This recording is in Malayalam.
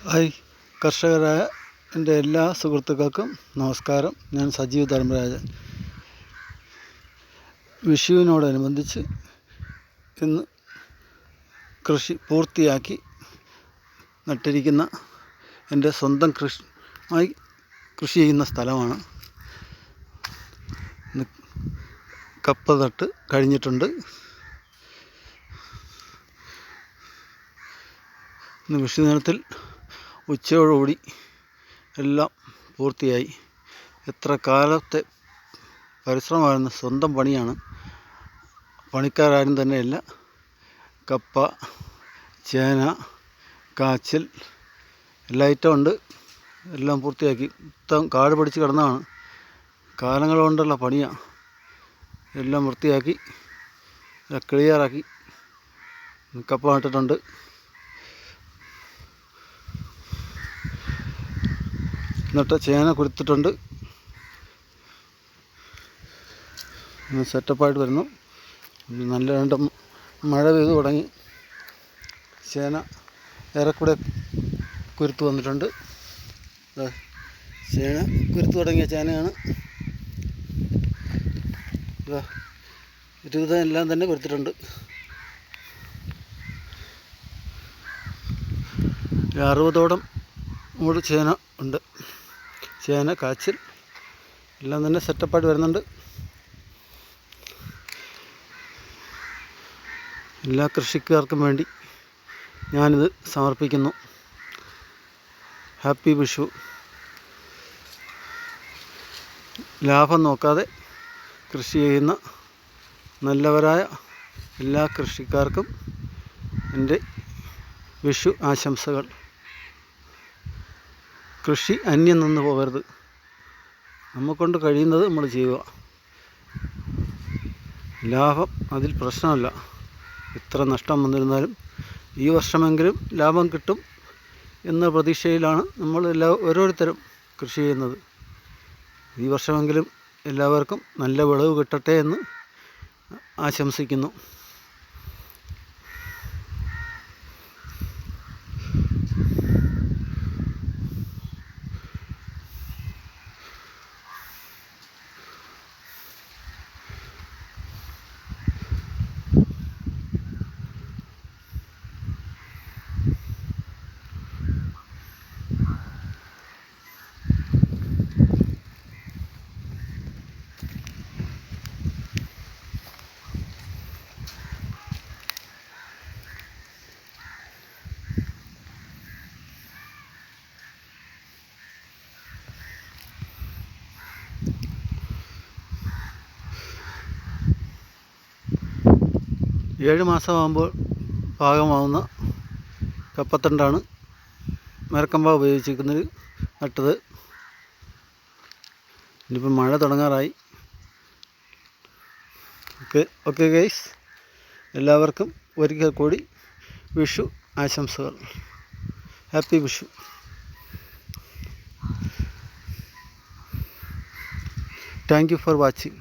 ഹായ് കർഷകരായ എൻ്റെ എല്ലാ സുഹൃത്തുക്കൾക്കും നമസ്കാരം. ഞാൻ സജീവ് ധർമ്മരാജൻ. വിഷുവിനോടനുബന്ധിച്ച് ഇന്ന് കൃഷി പൂർത്തിയാക്കി നട്ടിരിക്കുന്ന എൻ്റെ സ്വന്തം കൃഷി ചെയ്യുന്ന സ്ഥലമാണ്. കപ്പ നട്ട് കഴിഞ്ഞിട്ടുണ്ട്. ഇന്ന് വിഷുദിനത്തിൽ ഉച്ചയോടുകൂടി എല്ലാം പൂർത്തിയായി. എത്ര കാലത്തെ പരിശ്രമമായിരുന്നു, സ്വന്തം പണിയാണ്, പണിക്കാരും തന്നെയല്ല. കപ്പ, ചേന, കാച്ചിൽ എല്ലാ ഐറ്റം ഉണ്ട്. എല്ലാം പൂർത്തിയാക്കി. മൊത്തം കാട് പിടിച്ച് കിടന്നതാണ്, കാലങ്ങൾ കൊണ്ടുള്ള പണിയാണ്. എല്ലാം വൃത്തിയാക്കി ക്ലിയറാക്കി കപ്പ നട്ടിട്ടുണ്ട്. എന്നിട്ട് ചേന കുരുത്തിട്ടുണ്ട്. സെറ്റപ്പായിട്ട് വരുന്നു. നല്ല രണ്ട് മഴ പെയ്തു തുടങ്ങി. ചേന ഏറെക്കൂടെ കുരുത്ത് വന്നിട്ടുണ്ട്. ചേന കുരുത്ത് തുടങ്ങിയ ചേനയാണ്. എല്ലാം തന്നെ കുരുത്തിട്ടുണ്ട്. 60ഓളം മൂട് ചേന ഉണ്ട്. ചേന, കാച്ചിൽ എല്ലാം തന്നെ സെറ്റപ്പായിട്ട് വരുന്നുണ്ട്. എല്ലാ കൃഷിക്കാർക്കും വേണ്ടി ഞാനിത് സമർപ്പിക്കുന്നു. ഹാപ്പി വിഷു. ലാഭം നോക്കാതെ കൃഷി ചെയ്യുന്ന നല്ലവരായ എല്ലാ കൃഷിക്കാർക്കും എൻ്റെ വിഷു ആശംസകൾ. കൃഷി അന്യം നിന്ന് പോകരുത്. നമ്മെക്കൊണ്ട് കഴിയുന്നത് നമ്മൾ ചെയ്യുക. ലാഭം അതിൽ പ്രശ്നമല്ല. എത്ര നഷ്ടം വന്നിരുന്നാലും ഈ വർഷമെങ്കിലും ലാഭം കിട്ടും എന്ന പ്രതീക്ഷയിലാണ് നമ്മൾ ഓരോരുത്തരും കൃഷി ചെയ്യുന്നത്. ഈ വർഷമെങ്കിലും എല്ലാവർക്കും നല്ല വിളവ് കിട്ടട്ടെ എന്ന് ആശംസിക്കുന്നു. 7 മാസമാകുമ്പോൾ പാകമാവുന്ന കപ്പത്തണ്ടാണ് മരക്കമ്പ ഉപയോഗിച്ചിരിക്കുന്നത് നട്ടത്. ഇനിയിപ്പോൾ മഴ തുടങ്ങാറായി. ഓക്കെ ഗൈസ്, എല്ലാവർക്കും ഒരിക്കൽ കൂടി വിഷു ആശംസകൾ. Happy Vishu. Thank you for watching.